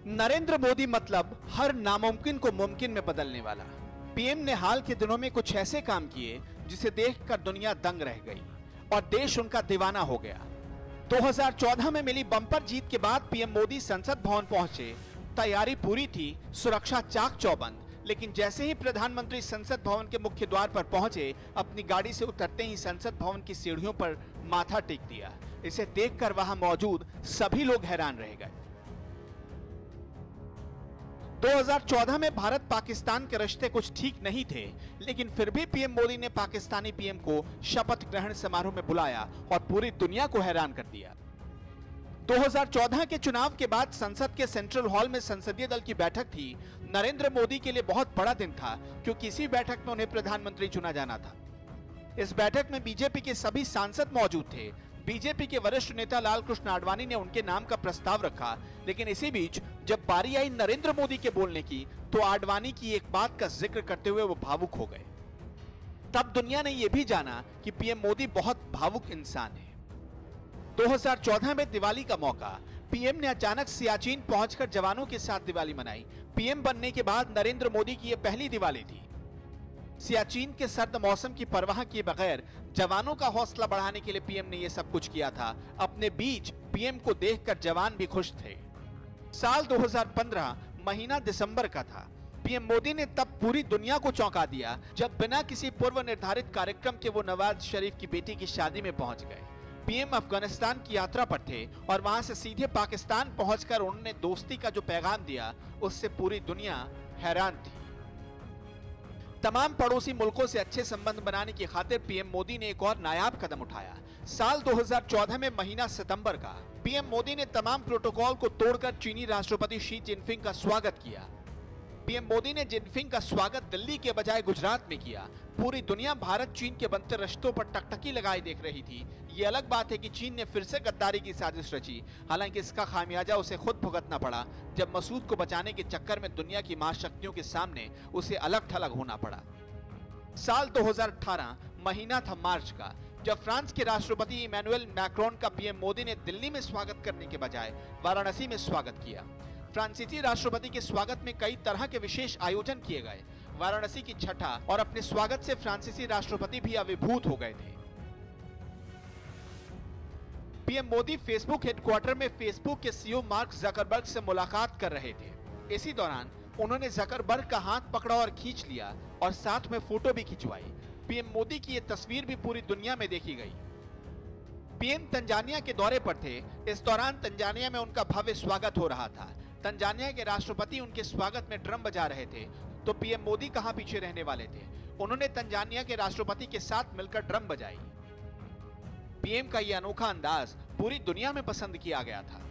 नरेंद्र मोदी मतलब हर नामुमकिन को मुमकिन में बदलने वाला। पीएम ने हाल के दिनों में कुछ ऐसे काम किए जिसे देखकर दुनिया दंग रह गई और देश उनका दीवाना हो गया। 2014 में मिली बम्पर जीत के बाद पीएम मोदी संसद भवन पहुंचे। तैयारी पूरी थी, सुरक्षा चाक चौबंद, लेकिन जैसे ही प्रधानमंत्री संसद भवन के मुख्य द्वार पर पहुंचे, अपनी गाड़ी से उतरते ही संसद भवन की सीढ़ियों पर माथा टेक दिया। इसे देखकर वहां मौजूद सभी लोग हैरान रह गए। 2014 में भारत पाकिस्तान के रिश्ते कुछ ठीक नहीं थे, लेकिन फिर भी पीएम मोदी ने पाकिस्तानी पीएम को शपथ ग्रहण समारोह में बुलाया और पूरी दुनिया को हैरान कर दिया। 2014 के चुनाव के बाद संसद के सेंट्रल हॉल में संसदीय दल की बैठक थी। नरेंद्र मोदी के लिए बहुत बड़ा दिन था, क्योंकि इसी बैठक में उन्हें प्रधानमंत्री चुना जाना था। इस बैठक में बीजेपी के सभी सांसद मौजूद थे। बीजेपी के वरिष्ठ नेता लाल कृष्ण आडवाणी ने उनके नाम का प्रस्ताव रखा, लेकिन इसी बीच जब बारी आई नरेंद्र मोदी के बोलने की, तो आडवाणी की एक बात का जिक्र करते हुए वो भावुक हो गए। तब दुनिया ने यह भी जाना कि पीएम मोदी बहुत भावुक इंसान है। 2014 में दिवाली का मौका, पीएम ने अचानक सियाचिन पहुंचकर जवानों के साथ दिवाली मनाई। पीएम बनने के बाद नरेंद्र मोदी की यह पहली दिवाली थी। सियाचिन के सर्द मौसम की परवाह किए बगैर जवानों का हौसला बढ़ाने के लिए पीएम ने यह सब कुछ किया था। अपने बीच पीएम को देखकर जवान भी खुश थे। साल 2015 महीना दिसंबर का था। पीएम मोदी ने तब पूरी दुनिया को चौंका दिया, जब बिना किसी पूर्व निर्धारित कार्यक्रम के वो नवाज शरीफ की बेटी की शादी में पहुंच गए। पीएम अफगानिस्तान की यात्रा पर थे और वहां से सीधे पाकिस्तान पहुंचकर उन्होंने दोस्ती का जो पैगाम दिया, उससे पूरी दुनिया हैरान थी। तमाम पड़ोसी मुल्कों से अच्छे संबंध बनाने की खातिर पीएम मोदी ने एक और नायाब कदम उठाया। साल 2014 में महीना सितंबर का, पीएम मोदी ने तमाम प्रोटोकॉल को तोड़कर चीनी राष्ट्रपति शी जिनपिंग का स्वागत किया। पीएम मोदी ने जिनपिंग का स्वागत दिल्ली के बजाय गुजरात में किया। पूरी दुनिया भारत चीन के बनते रिश्तों पर टकटकी लगाए देख रही थी। ये अलग बात है कि चीन ने फिर से गद्दारी की साजिश रची, हालांकि इसका खामियाजा उसे खुद भुगतना पड़ा, जब मसूद को बचाने के चक्कर में दुनिया की महाशक्तियों के सामने उसे अलग थलग होना पड़ा। साल 2018 महीना था मार्च का, जब फ्रांस के राष्ट्रपति इमैनुअल मैक्रोन का पीएम मोदी ने दिल्ली में स्वागत करने के बजाय वाराणसी में स्वागत किया। फ्रांसीसी राष्ट्रपति के स्वागत में कई तरह के विशेष आयोजन किए गए। वाराणसी की छठा और अपने स्वागत से फ्रांसीसी राष्ट्रपति भी अभिभूत हो गए थे। पीएम मोदी फेसबुक हेडक्वार्टर में फेसबुक के सीईओ मार्क जकरबर्ग से मुलाकात कर रहे थे। इसी दौरान उन्होंने जकरबर्ग का हाथ पकड़ा और खींच लिया और साथ में फोटो भी खिंचवाई। पीएम मोदी की यह तस्वीर भी पूरी दुनिया में देखी गई। पीएम तंजानिया के दौरे पर थे। इस दौरान तंजानिया में उनका भव्य स्वागत हो रहा था। तंजानिया के राष्ट्रपति उनके स्वागत में ड्रम बजा रहे थे, तो पीएम मोदी कहां पीछे रहने वाले थे। उन्होंने तंजानिया के राष्ट्रपति के साथ मिलकर ड्रम बजाई। पीएम का यह अनोखा अंदाज पूरी दुनिया में पसंद किया गया था।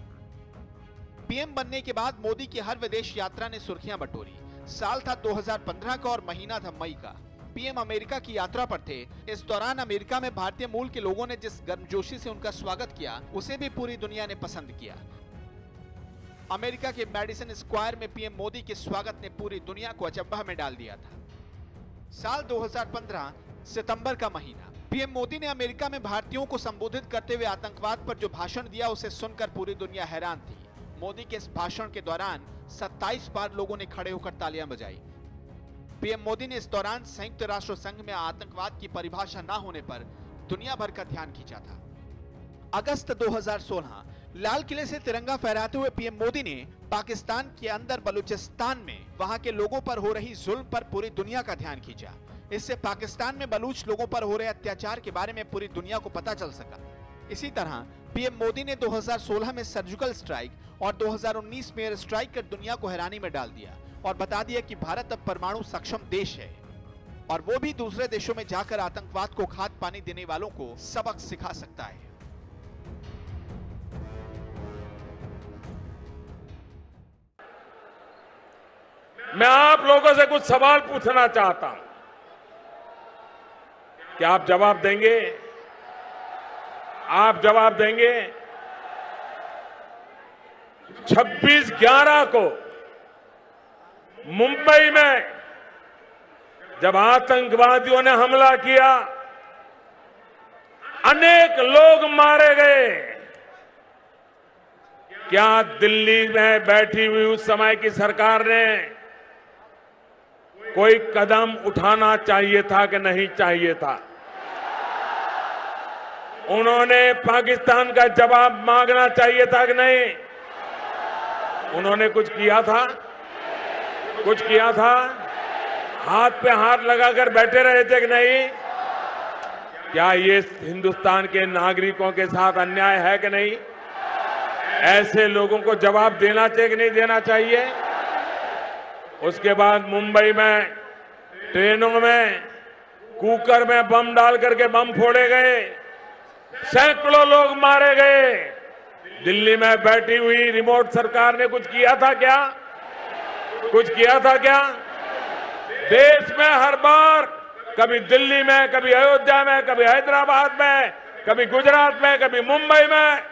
पीएम बनने के बाद मोदी की हर विदेश यात्रा ने सुर्खियां बटोरी। साल था 2015 का और महीना था मई का। पीएम अमेरिका की यात्रा पर थे। इस दौरान अमेरिका में भारतीय मूल के लोगों ने जिस गर्मजोशी से उनका स्वागत किया, उसे भी पूरी दुनिया ने पसंद किया। अमेरिका के मैडिसन स्क्वायर में पीएम मोदी के स्वागत ने पूरी दुनिया को अचंभा में डाल दिया था। साल 2015 सितंबर का महीना, पीएम मोदी ने अमेरिका में भारतीयों को संबोधित करते हुए आतंकवाद पर जो भाषण दिया, उसे सुनकर पूरी दुनिया हैरान थी। मोदी के इस भाषण के दौरान 27 बार लोगों ने खड़े होकर तालियां बजाई। पीएम मोदी ने इस दौरान संयुक्त राष्ट्र संघ में आतंकवाद की परिभाषा न होने पर दुनिया भर का ध्यान खींचा था। अगस्त 2016 लाल किले से तिरंगा फहराते हुए पीएम मोदी ने पाकिस्तान के अंदर बलूचिस्तान में वहां के लोगों पर हो रही जुल्म पर पूरी दुनिया का ध्यान खींचा। इससे पाकिस्तान में बलूच लोगों पर हो रहे अत्याचार के बारे में पूरी दुनिया को पता चल सका। इसी तरह पीएम मोदी ने 2016 में सर्जिकल स्ट्राइक और 2019 में एयर स्ट्राइक कर दुनिया को हैरानी में डाल दिया और बता दिया कि भारत अब परमाणु सक्षम देश है और वो भी दूसरे देशों में जाकर आतंकवाद को खाद पानी देने वालों को सबक सिखा सकता है। मैं आप लोगों से कुछ सवाल पूछना चाहता हूं, क्या आप जवाब देंगे? आप जवाब देंगे? 26/11 को मुंबई में जब आतंकवादियों ने हमला किया, अनेक लोग मारे गए, क्या दिल्ली में बैठी हुई उस समय की सरकार ने कोई कदम उठाना चाहिए था कि नहीं चाहिए था? उन्होंने पाकिस्तान का जवाब मांगना चाहिए था कि नहीं? उन्होंने कुछ किया था? कुछ किया था? हाथ पे हाथ लगाकर बैठे रहे थे कि नहीं? क्या ये हिंदुस्तान के नागरिकों के साथ अन्याय है कि नहीं? ऐसे लोगों को जवाब देना चाहिए कि नहीं देना चाहिए? उसके बाद मुंबई में ट्रेनों में कुकर में बम डाल करके बम फोड़े गए, सैकड़ों लोग मारे गए। दिल्ली में बैठी हुई रिमोट सरकार ने कुछ किया था क्या? कुछ किया था क्या? देश में हर बार कभी दिल्ली में, कभी अयोध्या में, कभी हैदराबाद में, कभी गुजरात में, कभी मुंबई में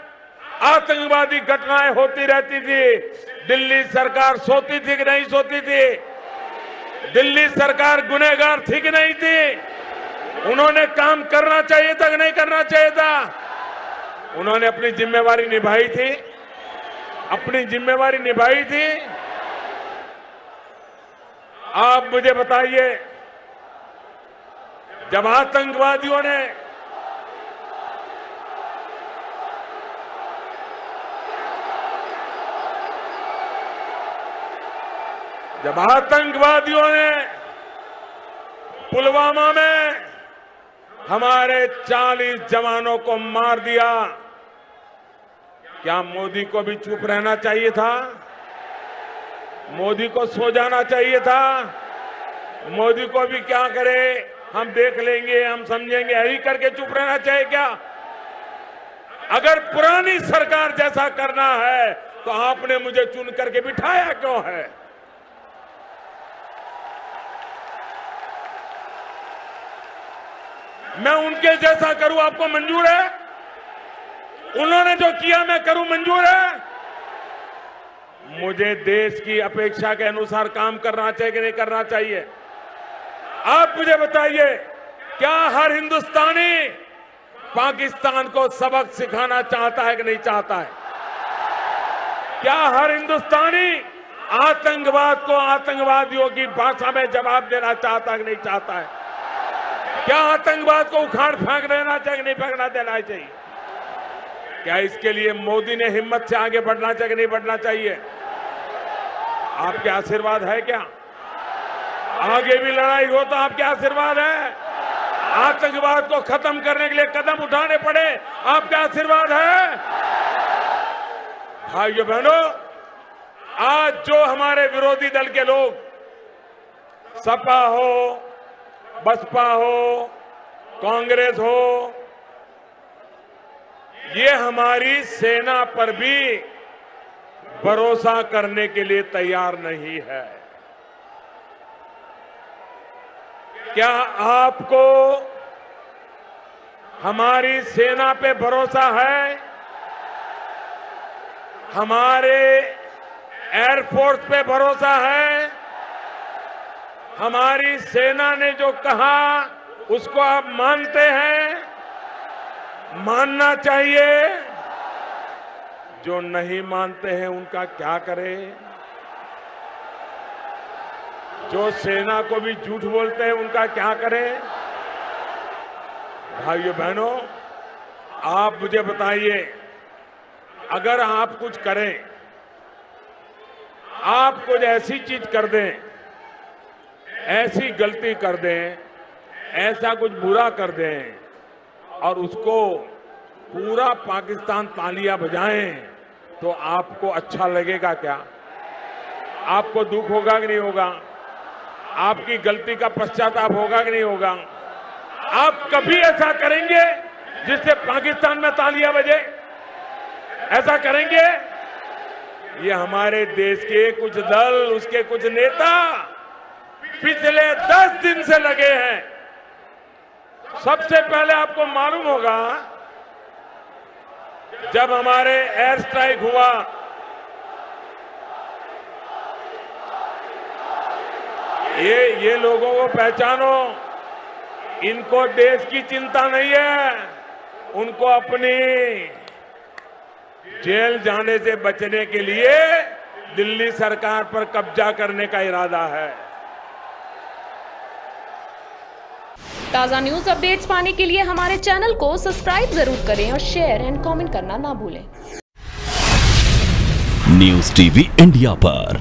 आतंकवादी घटनाएं होती रहती थी। दिल्ली सरकार सोती थी कि नहीं सोती थी? दिल्ली सरकार गुनहगार थी कि नहीं थी? उन्होंने काम करना चाहिए था कि नहीं करना चाहिए था? उन्होंने अपनी जिम्मेवारी निभाई थी? अपनी जिम्मेवारी निभाई थी? आप मुझे बताइए, जब आतंकवादियों ने पुलवामा में हमारे 40 जवानों को मार दिया, क्या मोदी को भी चुप रहना चाहिए था? मोदी को सो जाना चाहिए था? मोदी को भी क्या करे, हम देख लेंगे, हम समझेंगे, यही करके चुप रहना चाहिए क्या? अगर पुरानी सरकार जैसा करना है तो आपने मुझे चुन करके बिठाया क्यों है? मैं उनके जैसा करूं, आपको मंजूर है? उन्होंने जो किया मैं करूं, मंजूर है? मुझे देश की अपेक्षा के अनुसार काम करना चाहिए कि नहीं करना चाहिए? आप मुझे बताइए, क्या हर हिंदुस्तानी पाकिस्तान को सबक सिखाना चाहता है कि नहीं चाहता है? क्या हर हिंदुस्तानी आतंकवाद को आतंकवादियों की भाषा में जवाब देना चाहता है कि नहीं चाहता है? क्या आतंकवाद को उखाड़ फेंक देना चाहिए कि नहीं फेंकना देना चाहिए? क्या इसके लिए मोदी ने हिम्मत से आगे बढ़ना चाहिए कि नहीं बढ़ना चाहिए? आपके आशीर्वाद है क्या? आगे भी लड़ाई हो तो आपके आशीर्वाद है? आतंकवाद को खत्म करने के लिए कदम उठाने पड़े, आपका आशीर्वाद है? भाइयों बहनों, आज जो हमारे विरोधी दल के लोग, सपा हो, बसपा हो, कांग्रेस हो, ये हमारी सेना पर भी भरोसा करने के लिए तैयार नहीं है। क्या आपको हमारी सेना पे भरोसा है? हमारे एयरफोर्स पे भरोसा है? हमारी सेना ने जो कहा उसको आप मानते हैं? मानना चाहिए। जो नहीं मानते हैं उनका क्या करें? जो सेना को भी झूठ बोलते हैं उनका क्या करें? भाइयों बहनों, आप मुझे बताइए, अगर आप कुछ करें, आप कुछ ऐसी चीज कर दें, ऐसी गलती कर दें, ऐसा कुछ बुरा कर दें और उसको पूरा पाकिस्तान तालियां बजाएं, तो आपको अच्छा लगेगा क्या? आपको दुख होगा कि नहीं होगा? आपकी गलती का पश्चाताप होगा कि नहीं होगा? आप कभी ऐसा करेंगे जिससे पाकिस्तान में तालियां बजे? ऐसा करेंगे? ये हमारे देश के कुछ दल, उसके कुछ नेता पिछले 10 दिन से लगे हैं। सबसे पहले आपको मालूम होगा, जब हमारे एयर स्ट्राइक हुआ, ये लोगों को पहचानो, इनको देश की चिंता नहीं है, उनको अपनी जेल जाने से बचने के लिए दिल्ली सरकार पर कब्जा करने का इरादा है। ताज़ा न्यूज अपडेट्स पाने के लिए हमारे चैनल को सब्सक्राइब जरूर करें और शेयर एंड कमेंट करना ना भूलें। न्यूज़ टीवी इंडिया पर